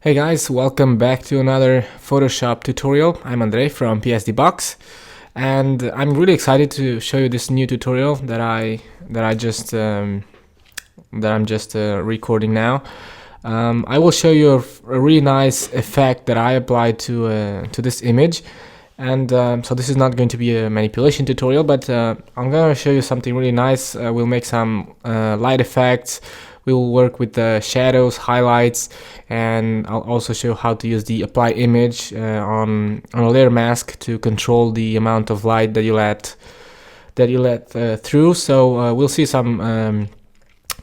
Hey guys, welcome back to another Photoshop tutorial. I'm Andrei from PSD Box, and I'm really excited to show you this new tutorial that I'm just recording now. I will show you a really nice effect that I applied to this image, and so this is not going to be a manipulation tutorial, but I'm going to show you something really nice. We'll make some light effects. We will work with the shadows, highlights, and I'll also show how to use the apply image on a layer mask to control the amount of light that you let through. So we'll see some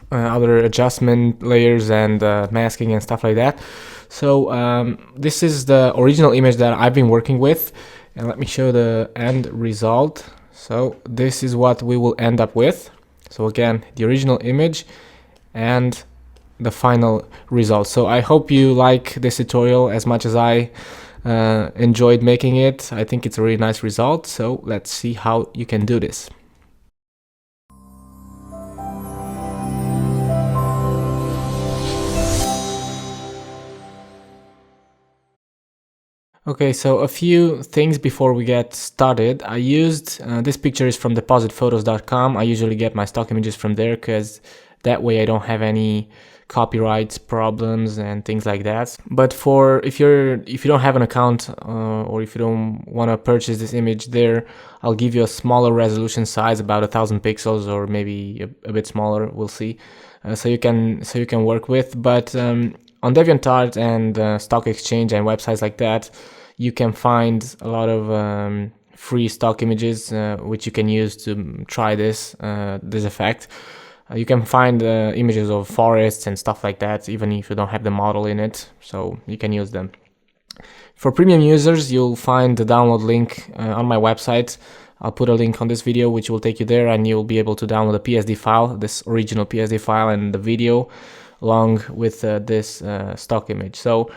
other adjustment layers and masking and stuff like that. So this is the original image that I've been working with, and let me show the end result. So this is what we will end up with. So again, the original image and the final result. So I hope you like this tutorial as much as I enjoyed making it. I think it's a really nice result, so let's see how you can do this. Okay, so a few things before we get started. I used, this picture is from depositphotos.com. I usually get my stock images from there because that way I don't have any copyright problems and things like that. But for if you don't have an account or if you don't want to purchase this image there, I'll give you a smaller resolution size, about 1000 pixels or maybe a bit smaller. We'll see. So you can work with. But on DeviantArt and Stock Exchange and websites like that, you can find a lot of free stock images which you can use to try this effect. You can find images of forests and stuff like that, even if you don't have the model in it, so you can use them. For premium users, you'll find the download link on my website. I'll put a link on this video which will take you there, and you'll be able to download a PSD file, this original PSD file, and the video along with this stock image. So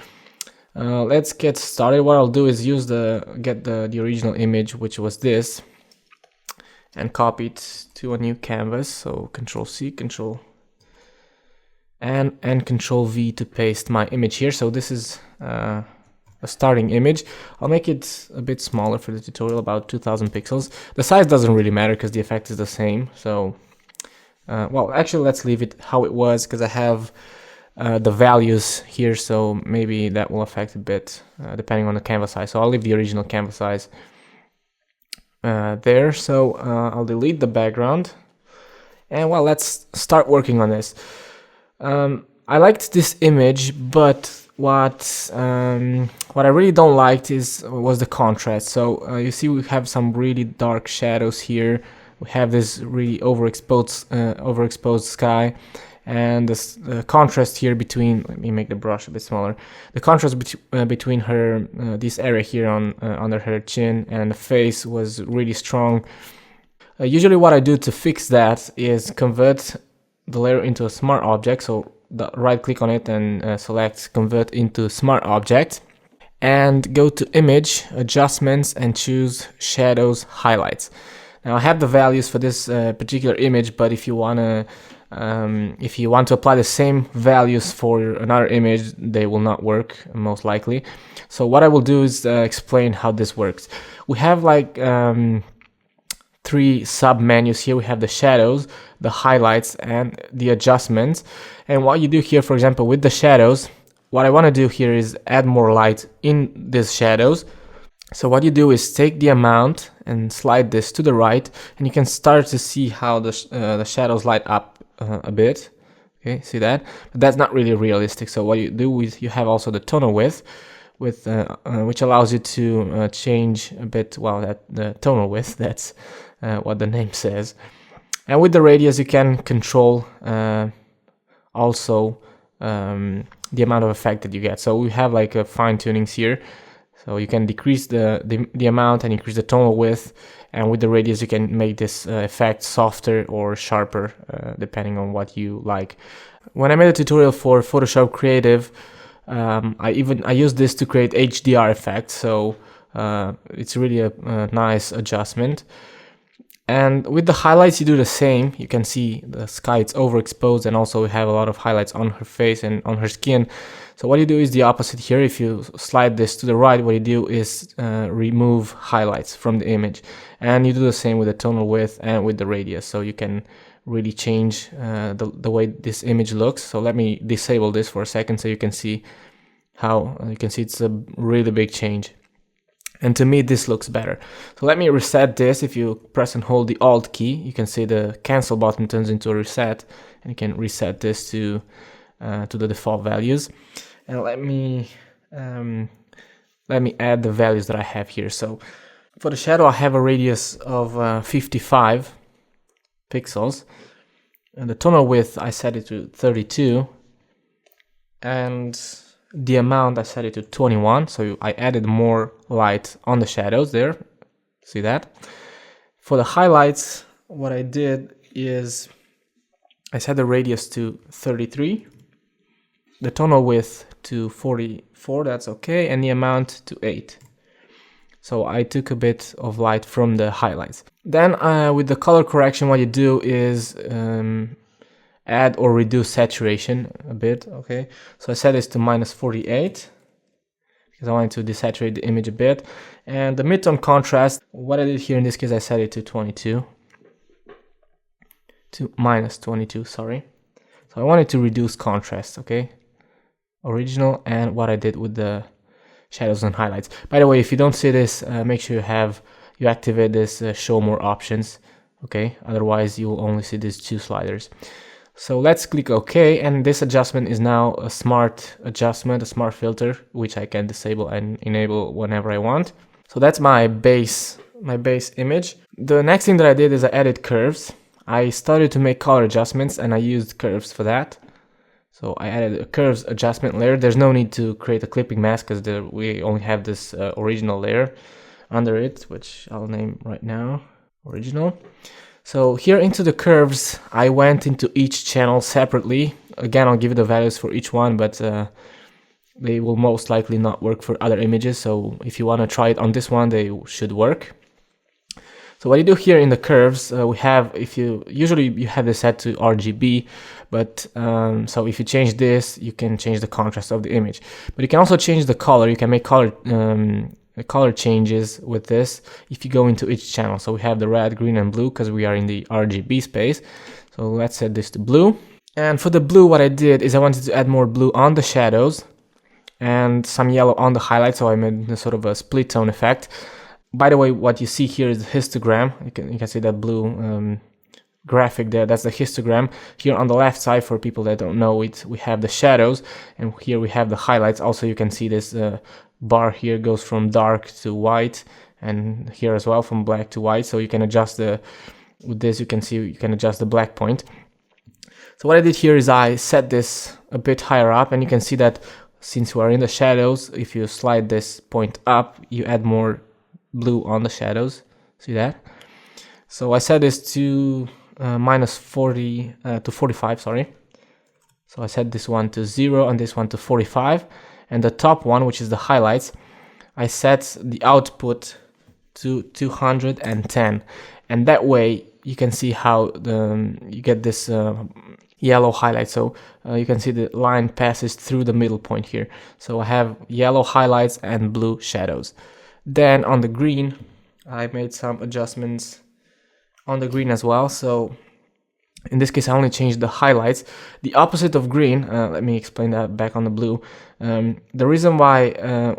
let's get started. What I'll do is get the original image, which was this, and copy it to a new canvas. So Control C, Control and Control V to paste my image here. So this is a starting image. I'll make it a bit smaller for the tutorial, about 2000 pixels. The size doesn't really matter because the effect is the same. So well, actually let's leave it how it was, because I have the values here, so maybe that will affect a bit depending on the canvas size. So I'll leave the original canvas size there. So I'll delete the background, and well, let's start working on this. I liked this image, but what I really don't like was the contrast. So you see we have some really dark shadows here. We have this really overexposed sky, and the contrast here between, let me make the brush a bit smaller, the contrast between her this area here on under her chin and the face was really strong. Usually what I do to fix that is convert the layer into a smart object. So right click on it and select convert into smart object, and go to image, adjustments, and choose shadows, highlights. Now I have the values for this particular image, but if you want to apply the same values for another image, they will not work, most likely. So what I will do is explain how this works. We have like 3 sub menus here. We have the shadows, the highlights, and the adjustments. And what you do here, for example, with the shadows, what I want to do here is add more light in these shadows. So what you do is take the amount and slide this to the right, and you can start to see how the shadows light up a bit. Okay, see that? But that's not really realistic. So what you do is you have also the tonal width, which allows you to change a bit. Well, the tonal width, that's what the name says. And with the radius, you can control also the amount of effect that you get. So we have like a fine tunings here. So you can decrease the amount and increase the tonal width, and with the radius you can make this effect softer or sharper depending on what you like. When I made a tutorial for Photoshop Creative, I used this to create HDR effects, so it's really a nice adjustment. And with the highlights, you do the same. You can see the sky, it's overexposed, and also we have a lot of highlights on her face and on her skin. So what you do is the opposite here. If you slide this to the right, what you do is remove highlights from the image. And you do the same with the tonal width and with the radius. So you can really change the way this image looks. So let me disable this for a second so you can see how, you can see it's a really big change. And to me, this looks better. So let me reset this. If you press and hold the Alt key, you can see the cancel button turns into a reset, and you can reset this to the default values. And let me add the values that I have here. So for the shadow, I have a radius of 55 pixels, and the tonal width I set it to 32, and the amount I set it to 21, so I added more light on the shadows there. See that? For the highlights, what I did is I set the radius to 33, the tonal width to 44, that's okay, and the amount to 8. So I took a bit of light from the highlights. Then with the color correction, what you do is add or reduce saturation a bit, okay? So I set this to -48 because I wanted to desaturate the image a bit. And the midtone contrast, what I did here in this case, I set it to 22, to -22, sorry. So I wanted to reduce contrast, okay? Original, and what I did with the shadows and highlights. By the way, if you don't see this, make sure you activate this show more options, okay? Otherwise, you will only see these two sliders. So let's click OK, and this adjustment is now a smart adjustment, a smart filter, which I can disable and enable whenever I want. So that's my base image. The next thing that I did is I added curves. I started to make color adjustments, and I used curves for that. So I added a curves adjustment layer. There's no need to create a clipping mask because we only have this original layer under it, which I'll name right now original. So here into the curves, I went into each channel separately. Again, I'll give you the values for each one, but they will most likely not work for other images. So if you want to try it on this one, they should work. So what you do here in the curves, we have, usually you have this set to RGB, but so if you change this, you can change the contrast of the image. But you can also change the color. You can make color changes with this if you go into each channel. So we have the red, green, and blue because we are in the RGB space. So let's set this to blue. And for the blue, what I did is I wanted to add more blue on the shadows and some yellow on the highlights. So I made a sort of a split tone effect. By the way, what you see here is the histogram. You can see that blue graphic there. That's the histogram. Here on the left side, for people that don't know it, we have the shadows, and here we have the highlights. Also, you can see this bar here goes from dark to white, and here as well from black to white. So you can adjust with this, you can see you can adjust the black point. So what I did here is I set this a bit higher up, and you can see that since we are in the shadows, if you slide this point up, you add more blue on the shadows. See that? So I set this to -40 to 45, sorry. So I set this one to 0 and this one to 45, and the top one, which is the highlights, I set the output to 210, and that way you can see how you get this yellow highlight. So you can see the line passes through the middle point here. So I have yellow highlights and blue shadows. Then on the green, I made some adjustments on the green as well. So in this case, I only changed the highlights. The opposite of green, let me explain that back on the blue. The reason why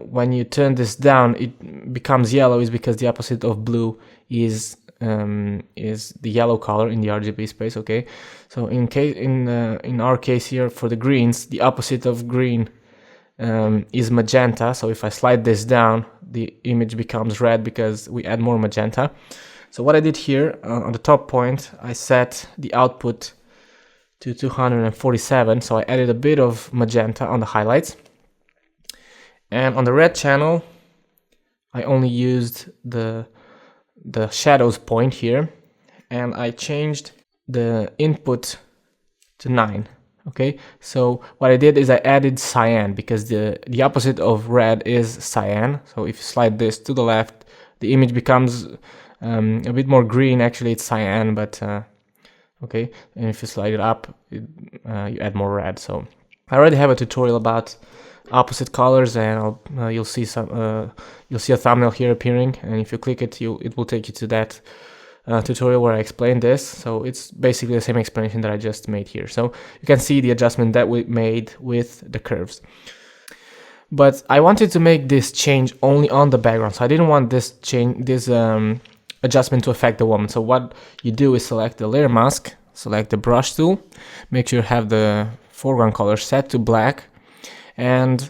when you turn this down, it becomes yellow is because the opposite of blue is the yellow color in the RGB space, okay? So in our case here for the greens, the opposite of green is magenta. So if I slide this down, the image becomes red because we add more magenta. So what I did here on the top point, I set the output to 247. So I added a bit of magenta on the highlights. And on the red channel, I only used the shadows point here, and I changed the input to 9. Okay, so what I did is I added cyan because the opposite of red is cyan. So if you slide this to the left, the image becomes a bit more green. Actually, it's cyan, but okay. And if you slide it up, you add more red. So I already have a tutorial about opposite colors, and you'll see a thumbnail here appearing, and if you click it, it will take you to that tutorial where I explained this. So it's basically the same explanation that I just made here. So you can see the adjustment that we made with the curves. But I wanted to make this change only on the background, so I didn't want this adjustment to affect the woman. So what you do is select the layer mask, select the brush tool, make sure you have the foreground color set to black, and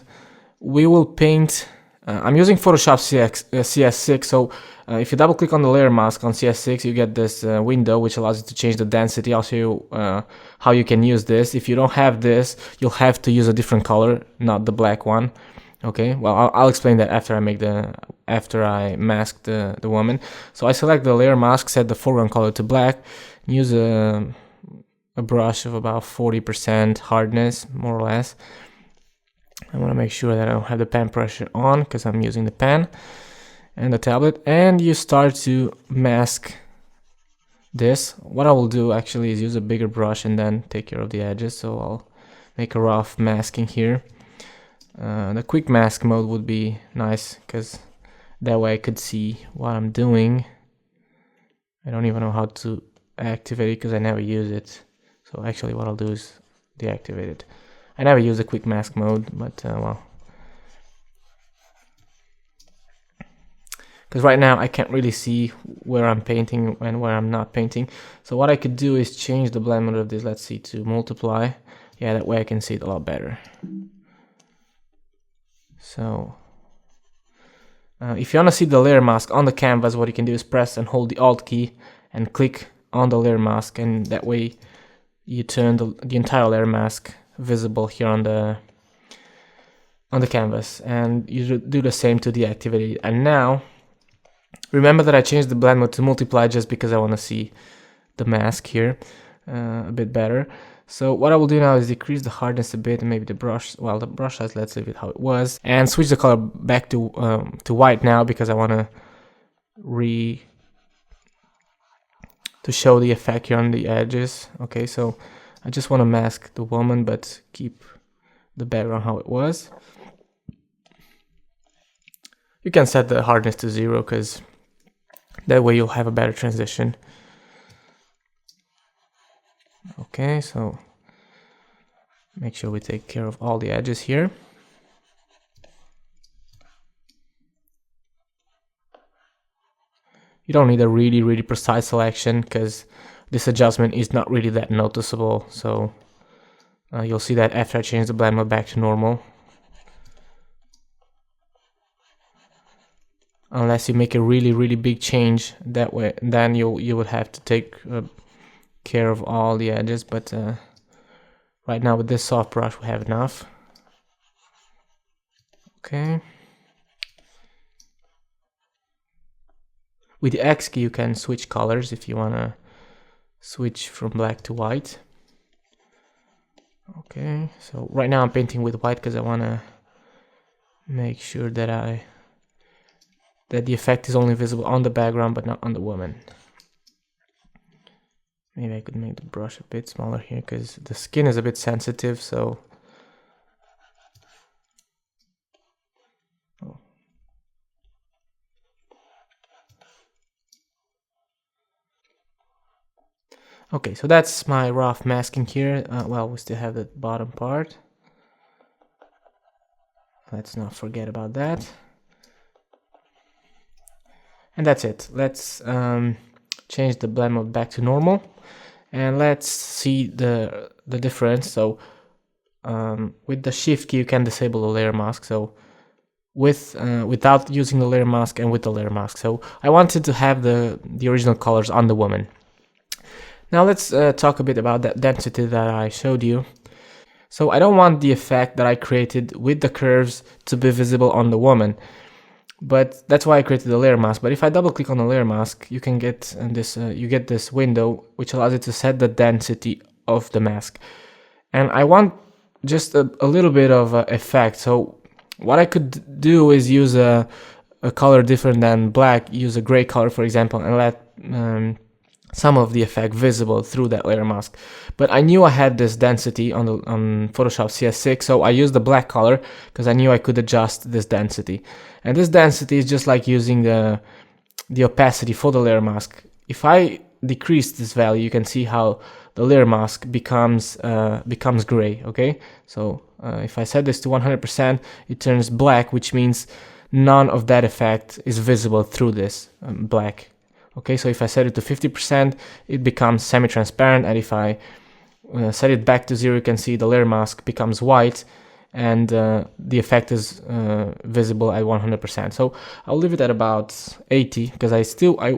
we will paint. I'm using Photoshop CS6, so if you double click on the layer mask on CS6, you get this window which allows you to change the density. I'll show you how you can use this. If you don't have this, you'll have to use a different color, not the black one. Okay, well, I'll explain that after I mask the woman. So I select the layer mask, set the foreground color to black, use a brush of about 40% hardness, more or less. I want to make sure that I don't have the pen pressure on because I'm using the pen and the tablet, and you start to mask this. What I will do actually is use a bigger brush and then take care of the edges. So I'll make a rough masking here. The quick mask mode would be nice because that way I could see what I'm doing. I don't even know how to activate it because I never use it. So actually what I'll do is deactivate it. I never use the quick mask mode, but well, because right now I can't really see where I'm painting and where I'm not painting. So what I could do is change the blend mode of this, let's see, to multiply. Yeah, that way I can see it a lot better. So if you want to see the layer mask on the canvas, what you can do is press and hold the Alt key and click on the layer mask, and that way you turn the entire layer mask visible here on the canvas, and you do the same to deactivate it. And now remember that I changed the blend mode to multiply just because I want to see the mask here a bit better. So what I will do now is decrease the hardness a bit, and maybe the brush size, let's leave it how it was, and switch the color back to white now because I want to show the effect here on the edges. Okay, so I just want to mask the woman but keep the background how it was. You can set the hardness to 0 because that way you'll have a better transition. Okay, so make sure we take care of all the edges here. You don't need a really precise selection because this adjustment is not really that noticeable. So you'll see that after I change the blend mode back to normal. Unless you make a really big change, that way then you would have to take care of all the edges, but right now with this soft brush we have enough. Okay, with the X key you can switch colors if you want to switch from black to white. Okay, so right now I'm painting with white because I want to make sure that the effect is only visible on the background but not on the woman. Maybe I could make the brush a bit smaller here because the skin is a bit sensitive, so okay, so that's my rough masking here. Well, we still have the bottom part. Let's not forget about that. And that's it. Let's change the blend mode back to normal, and let's see the difference. So with the shift key you can disable the layer mask, so without using the layer mask and with the layer mask. So I wanted to have the original colors on the woman. Now let's talk a bit about that density that I showed you. So I don't want the effect that I created with the curves to be visible on the woman, but that's why I created the layer mask. But if I double click on the layer mask, you can get this window which allows you to set the density of the mask, and I want just a little bit of effect. So what I could do is use a a color different than black, use a gray color, for example, and let some of the effect visible through that layer mask. But I knew I had this density on Photoshop CS6, so I used the black color because I knew I could adjust this density. And this density is just like using the opacity for the layer mask. If I decrease this value, you can see how the layer mask becomes gray. Okay, so if I set this to 100%, it turns black, which means none of that effect is visible through this black. Okay, so if I set it to 50%, it becomes semi-transparent, and if I set it back to 0, you can see the layer mask becomes white, and the effect is visible at 100%. So I'll leave it at about 80 because I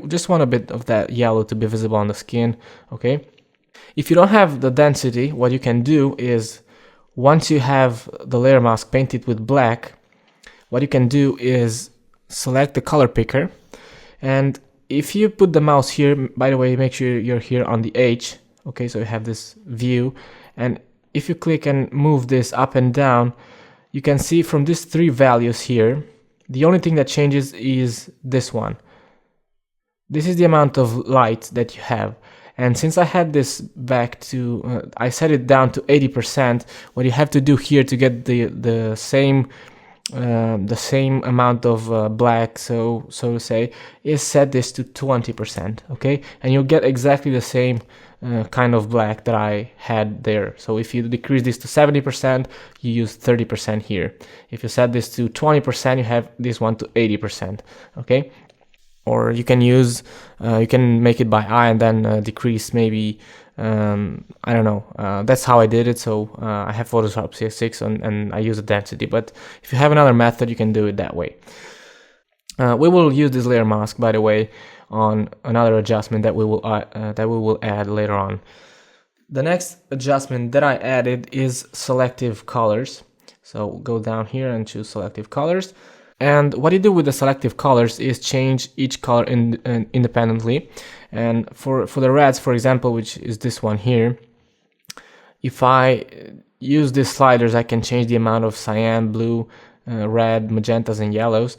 just want a bit of that yellow to be visible on the skin. Okay, if you don't have the density, what you can do is, once you have the layer mask painted with black, what you can do is select the color picker, and if you put the mouse here, by the way, make sure you're here on the H. Okay, so you have this view, and if you click and move this up and down, you can see from these 3 values here, the only thing that changes is this one. This is the amount of light that you have. And since I had this back to, I set it down to 80%, what you have to do here to get the same amount of black, so to say, is set this to 20%. Okay, and you'll get exactly the same kind of black that I had there. So if you decrease this to 70%, you use 30% here. If you set this to 20%, you have this one to 80%. Okay, or you can use you can make it by eye and then decrease maybe I don't know, that's how I did it. So I have Photoshop CS6 and I use a density, but if you have another method, you can do it that way. We will use this layer mask, by the way, on another adjustment that we will add later on. The next adjustment that I added is selective colors. So go down here and choose selective colors. And what you do with the selective colors is change each color independently. And for the reds, for example, which is this one here, if I use these sliders, I can change the amount of cyan, blue, red, magentas, and yellows.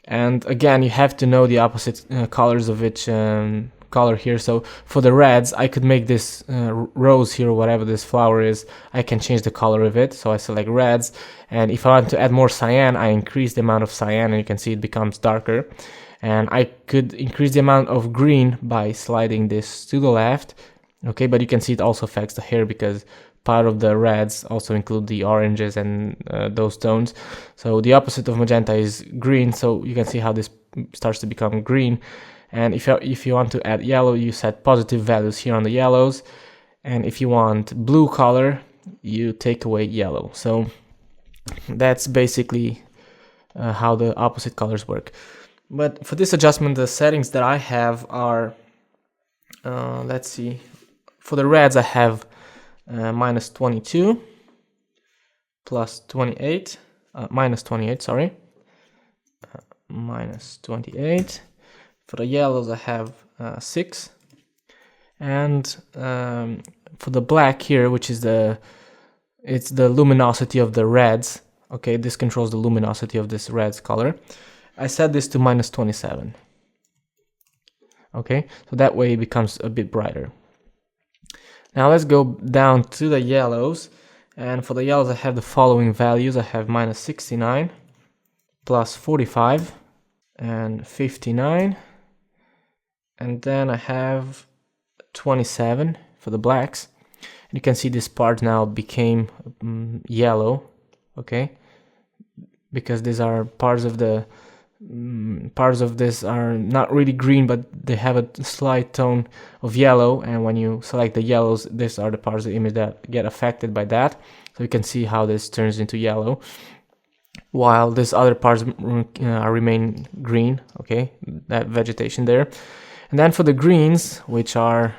And again, you have to know the opposite colors of each color here. So for the reds, I could make this rose here, whatever this flower is, I can change the color of it. So I select reds, and if I want to add more cyan, I increase the amount of cyan, and you can see it becomes darker. And I could increase the amount of green by sliding this to the left. Okay, but you can see it also affects the hair because part of the reds also include the oranges and those tones. So the opposite of magenta is green, so you can see how this starts to become green. And if you want to add yellow, you set positive values here on the yellows, and if you want blue color, you take away yellow. So that's basically how the opposite colors work. But for this adjustment, the settings that I have are, let's see, for the reds I have minus 22, plus 28, minus 28, sorry, minus 28. For the yellows I have 6, and for the black here, which is it's the luminosity of the reds. Okay, this controls the luminosity of this reds color. I set this to minus 27. Okay, so that way it becomes a bit brighter. Now let's go down to the yellows, and for the yellows I have the following values. I have minus 69, plus 45, and 59, and then I have 27 for the blacks. And you can see this part now became yellow, okay, because these are parts of this are not really green, but they have a slight tone of yellow, and when you select the yellows, these are the parts of the image that get affected by that. So you can see how this turns into yellow, while these other parts remain green, okay, that vegetation there. And then for the greens, which are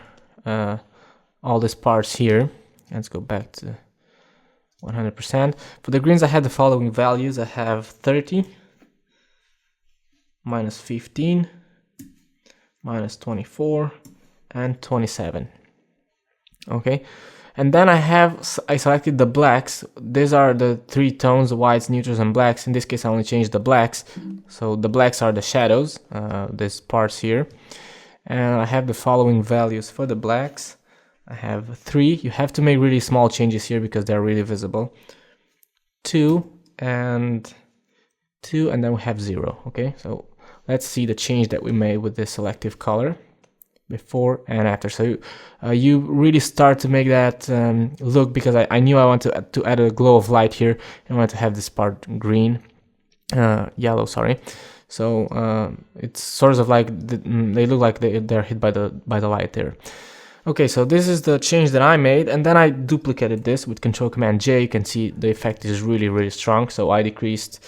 all these parts here, let's go back to 100%. For the greens I have the following values. I have 30, minus 15, minus 24, and 27. Okay, And then I selected the blacks. These are the three tones: whites, neutrals, and blacks. In this case, I only changed the blacks. So the blacks are the shadows, these parts here. And I have the following values for the blacks. I have 3. You have to make really small changes here because they're really visible. 2 and 2, and then we have 0. Okay, so let's see the change that we made with this selective color before and after. So you really start to make that look, because I knew I want to add a glow of light here, and I want to have this part green, yellow, sorry. So it's sort of like they look like they're hit by the light there. Okay, so this is the change that I made, and then I duplicated this with Control Command J. You can see the effect is really strong. So I decreased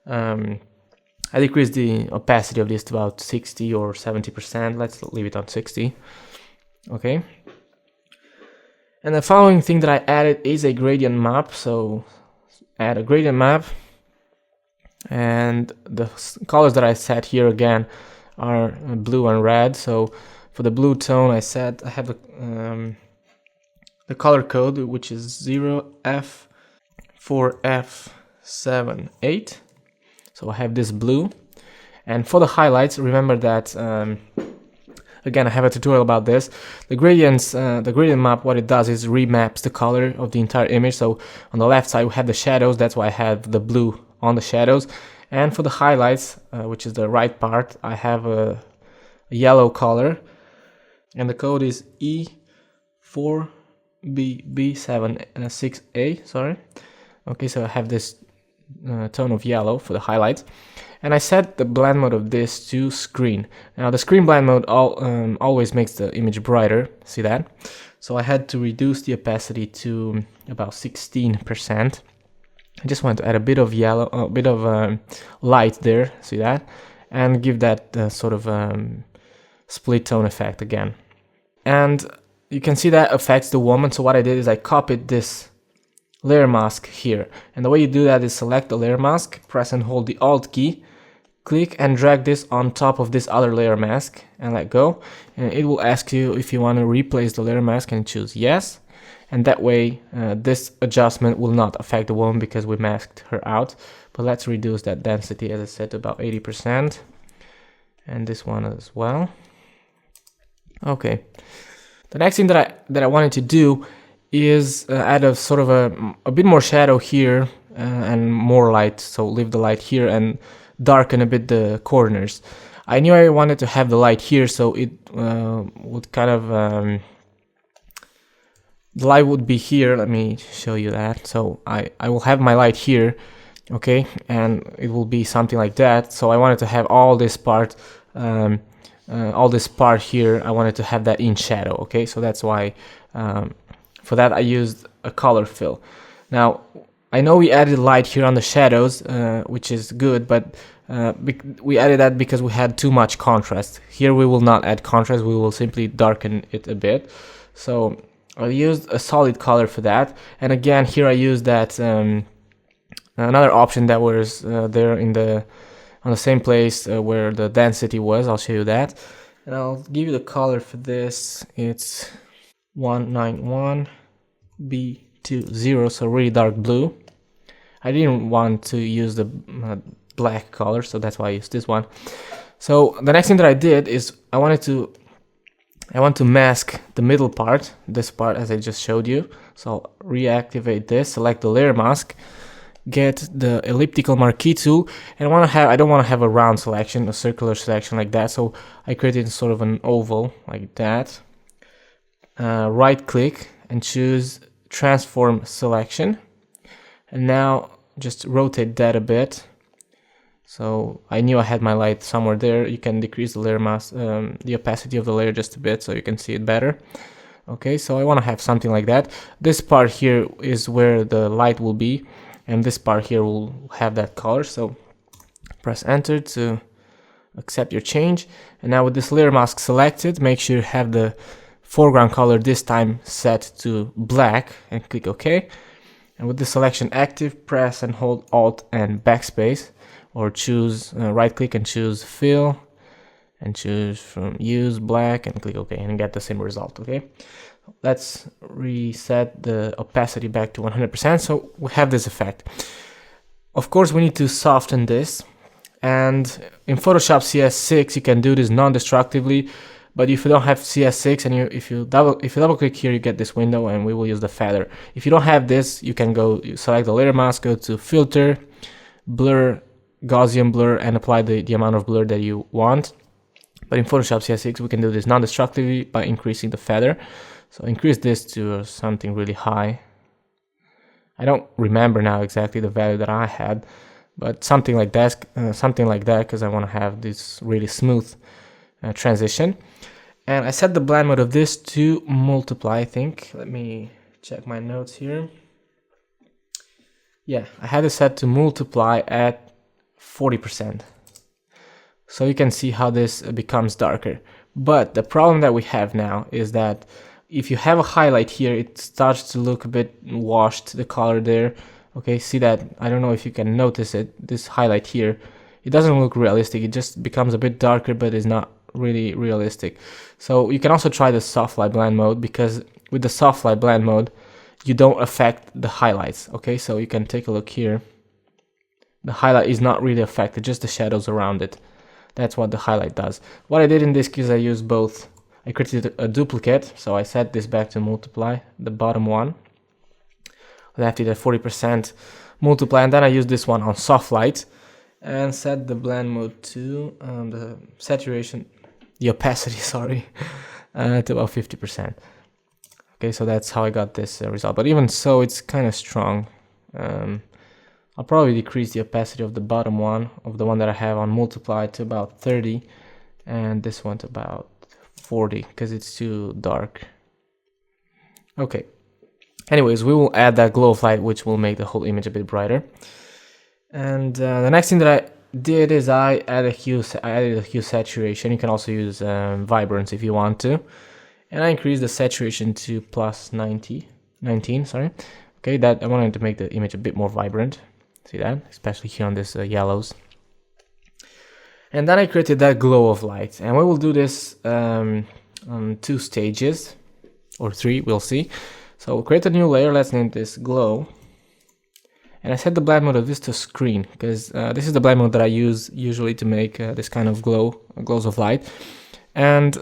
the opacity of this to about 60 or 70%. Let's leave it on 60. Okay. And the following thing that I added is a gradient map. So add a gradient map, and the colors that I set here again are blue and red. So for the blue tone, I have the color code, which is 0F4F78. So I have this blue. And for the highlights, remember that again, I have a tutorial about this. The gradient map, what it does is remaps the color of the entire image. So on the left side we have the shadows. That's why I have the blue on the shadows. And for the highlights, which is the right part, I have a yellow color. And the code is E4BB76A, sorry. Okay, so I have this tone of yellow for the highlights. And I set the blend mode of this to screen. Now the screen blend mode always makes the image brighter, see that? So I had to reduce the opacity to about 16%. I just want to add a bit of yellow, a bit of light there, see that? And give that sort of split tone effect again. And you can see that affects the woman. So what I did is I copied this layer mask here. And the way you do that is select the layer mask, press and hold the Alt key, click and drag this on top of this other layer mask and let go. And it will ask you if you want to replace the layer mask, and choose yes. And that way this adjustment will not affect the woman because we masked her out. But let's reduce that density, as I said, to about 80%. And this one as well. Okay. The next thing that I wanted to do is add a sort of a bit more shadow here and more light. So leave the light here and darken a bit the corners. I knew I wanted to have the light here, so it would kind of the light would be here. Let me show you that. So I will have my light here, okay, and it will be something like that. So I wanted to have all this part here, I wanted to have that in shadow, okay? So that's why for that I used a color fill. Now I know we added light here on the shadows, which is good, but we added that because we had too much contrast. Here we will not add contrast, we will simply darken it a bit. So I used a solid color for that, and again here I used that another option that was there on the same place where the density was. I'll show you that, and I'll give you the color for this. It's 191B20, so really dark blue. I didn't want to use the black color, so that's why I used this one. So the next thing that I did is I want to mask the middle part, this part as I just showed you. So I'll reactivate this, select the layer mask, get the elliptical marquee tool, and I don't want to have a round selection, a circular selection like that. So I created sort of an oval like that. Right click and choose transform selection, and now just rotate that a bit. So I knew I had my light somewhere there. You can decrease the layer mask, the opacity of the layer just a bit so you can see it better. Okay, so I want to have something like that. This part here is where the light will be, and this part here will have that color. So press enter to accept your change. And now with this layer mask selected, make sure you have the foreground color this time set to black and click OK. And with the selection active, press and hold Alt and backspace, or choose right click and choose fill and choose from use black and click OK and get the same result. Okay, Let's reset the opacity back to 100%, so we have this effect. Of course, we need to soften this, and in Photoshop CS6 you can do this non-destructively, but if you don't have CS6 and if you double click here, you get this window, and we will use the feather. If you don't have this, you can you select the layer mask, go to filter, blur, Gaussian blur, and apply the amount of blur that you want. But in Photoshop CS6 we can do this non-destructively by increasing the feather. So increase this to something really high. I don't remember now exactly the value that I had, but something like that, because I want to have this really smooth transition. And I set the blend mode of this to multiply, I think. Let me check my notes here. Yeah, I had it set to multiply at 40%. So you can see how this becomes darker. But the problem that we have now is that if you have a highlight here, it starts to look a bit washed, the color there. Okay, see that? I don't know if you can notice it, this highlight here. It doesn't look realistic, it just becomes a bit darker, but it's not really realistic. So you can also try the soft light blend mode, because with the soft light blend mode, you don't affect the highlights. Okay, so you can take a look here. The highlight is not really affected, just the shadows around it. That's what the highlight does. What I did in this case, I used both. I created a duplicate, so I set this back to multiply, the bottom one. Left it at 40% multiply, and then I used this one on soft light and set the blend mode to the saturation, the opacity, sorry, to about 50%. Okay, so that's how I got this result. But even so, it's kind of strong. I'll probably decrease the opacity of the bottom one, of the one that I have on multiply, to about 30, and this one to about 40, because it's too dark. Okay. Anyways, we will add that glow of light, which will make the whole image a bit brighter. And the next thing that I did is I added a hue saturation. You can also use vibrance if you want to. And I increased the saturation to plus 19, sorry. Okay, that I wanted to make the image a bit more vibrant. See that? Especially here on this yellows. And then I created that glow of light. And we will do this on 2 stages, or 3, we'll see. So we'll create a new layer, let's name this glow. And I set the blend mode of this to screen, because this is the blend mode that I use usually to make this kind of glows of light. And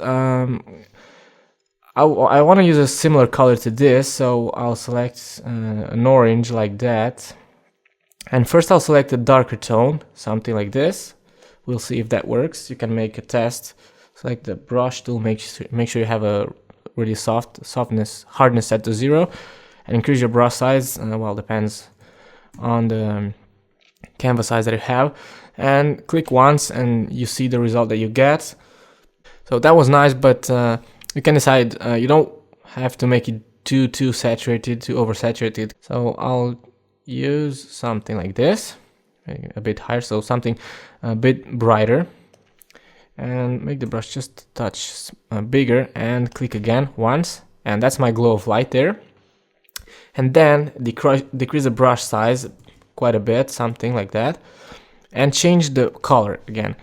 I want to use a similar color to this, so I'll select an orange like that. And first I'll select a darker tone, something like this. We'll see if that works. You can make a test. Select the brush tool, make sure you have a really hardness set to 0, and increase your brush size. Well, depends on the canvas size that you have, and click once and you see the result that you get. So that was nice, but you can decide you don't have to make it too saturated, too oversaturated. So I'll use something like this, a bit higher, so something a bit brighter, and make the brush just a touch bigger, and click again once, and that's my glow of light there. And then decrease the brush size quite a bit, something like that, and change the color again.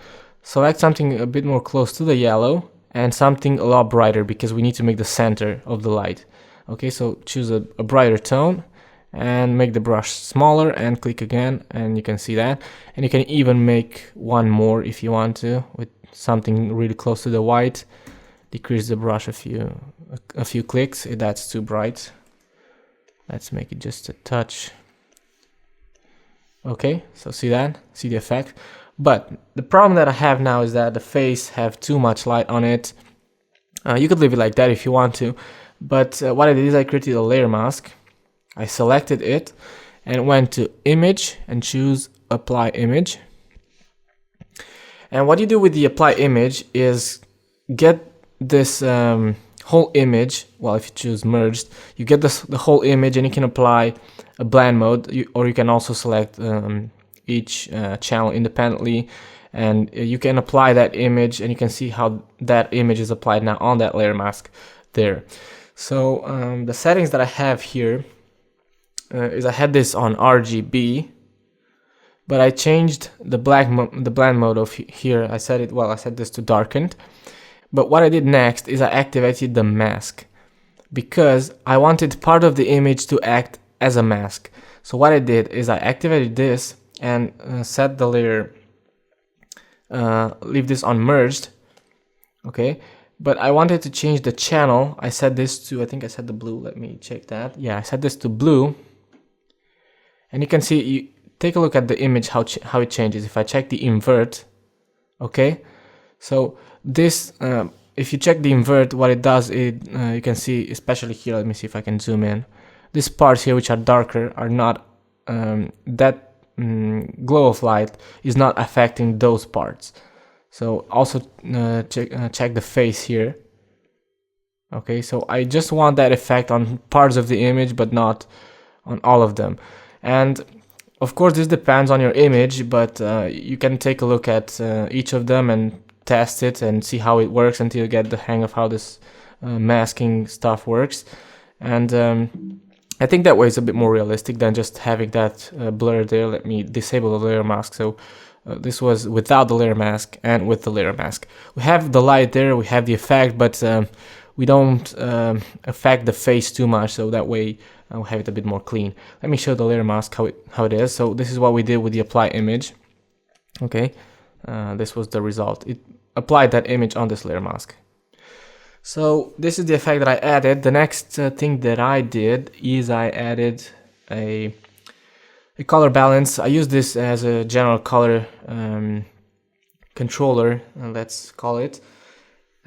Select something a bit more close to the yellow, and something a lot brighter, because we need to make the center of the light. Okay, so choose a brighter tone and make the brush smaller, and click again, and you can see that. And you can even make one more if you want to, with something really close to the white. Decrease the brush a few clicks if that's too bright. Let's make it just a touch. Okay, so see that? See the effect? But the problem that I have now is that the face have too much light on it. You could leave it like that if you want to, but what I did is I created a layer mask. I selected it and went to image and choose apply image. And what you do with the apply image is get this whole image. Well, if you choose merged, you get the whole image, and you can apply a blend mode, or you can also select each channel independently, and you can apply that image, and you can see how that image is applied now on that layer mask there. So the settings that I have here is I had this on RGB, but I changed the blend mode of here. I set this to darkened. But what I did next is I activated the mask, because I wanted part of the image to act as a mask. So what I did is I activated this and set the layer, leave this unmerged, okay? But I wanted to change the channel. I set this to, I think I set the blue, let me check that. Yeah, I set this to blue. And you can see, you take a look at the image, how it changes. If I check the invert, okay? So this, if you check the invert, what it does, you can see, especially here, let me see if I can zoom in. These parts here, which are darker, are not, that glow of light is not affecting those parts. So also check the face here. Okay, so I just want that effect on parts of the image, but not on all of them. And of course, this depends on your image, but you can take a look at each of them and test it and see how it works until you get the hang of how this masking stuff works. And I think that way is a bit more realistic than just having that blur there. Let me disable the layer mask. So this was without the layer mask and with the layer mask. We have the light there, we have the effect, but we don't affect the face too much, so that way we'll have it a bit more clean. Let me show the layer mask how it is. So this is what we did with the apply image. Okay, this was the result. It applied that image on this layer mask. So this is the effect that I added. The next thing that I did is I added a color balance. I use this as a general color controller, let's call it.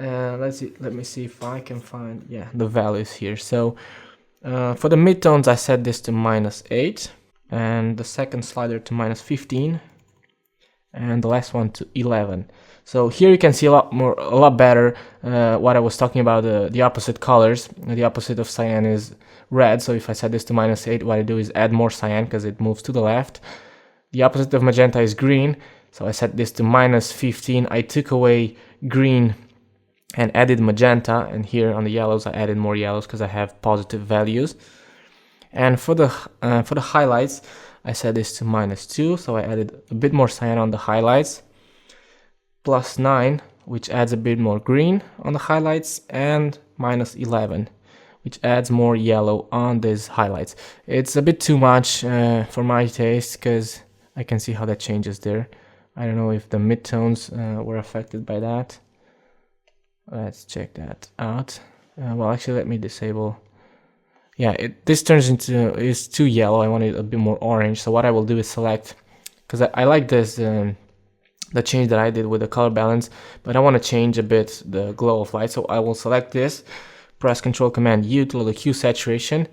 Let me see if I can find, yeah, the values here. So for the midtones, I set this to -8, and the second slider to -15, and the last one to 11. So here you can see a lot better what I was talking about, the opposite colors. The opposite of cyan is red, so if I set this to -8, what I do is add more cyan because it moves to the left. The opposite of magenta is green, so I set this to -15. I took away green and added magenta, and here on the yellows I added more yellows because I have positive values. And for the highlights, I set this to -2, so I added a bit more cyan on the highlights, +9, which adds a bit more green on the highlights, and -11, which adds more yellow on these highlights. It's a bit too much for my taste because I can see how that changes there. I don't know if the midtones were affected by that. Let's check that out. Well, actually, let me disable. Yeah, this turns into, it's too yellow. I want it a bit more orange. So what I will do is select, because I like this, the change that I did with the color balance, but I want to change a bit the glow of light. So I will select this, press Control Command U to the hue saturation,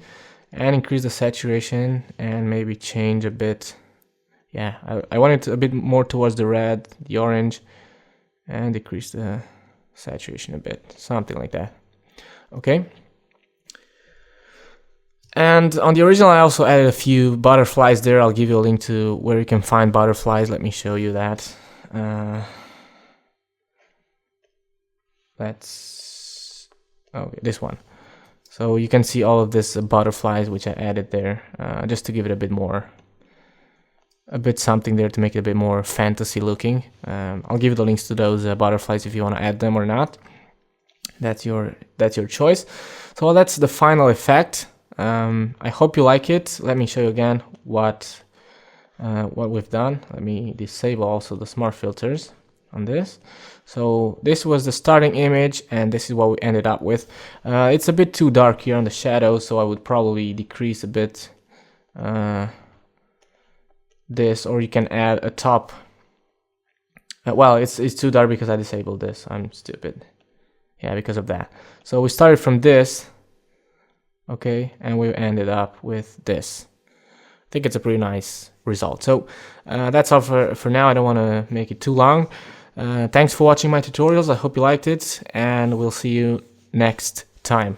and increase the saturation, and maybe change a bit. Yeah, I want it a bit more towards the red, the orange, and decrease the saturation a bit, something like that. Okay. And on the original, I also added a few butterflies there. I'll give you a link to where you can find butterflies. Let me show you that. Okay, this one. So you can see all of this butterflies which I added there, just to give it a bit something there to make it a bit more fantasy looking. I'll give you the links to those butterflies if you want to add them or not. That's your choice. So that's the final effect. I hope you like it. Let me show you again what we've done. Let me disable also the smart filters on this. So this was the starting image, and this is what we ended up with. It's a bit too dark here on the shadows, so I would probably decrease a bit this, or you can add a top. Well, it's too dark because I disabled this. I'm stupid. Yeah, because of that. So we started from this. Okay, and we ended up with this. I think it's a pretty nice result. So that's all for now. I don't want to make it too long. Thanks for watching my tutorials. I hope you liked it, and we'll see you next time.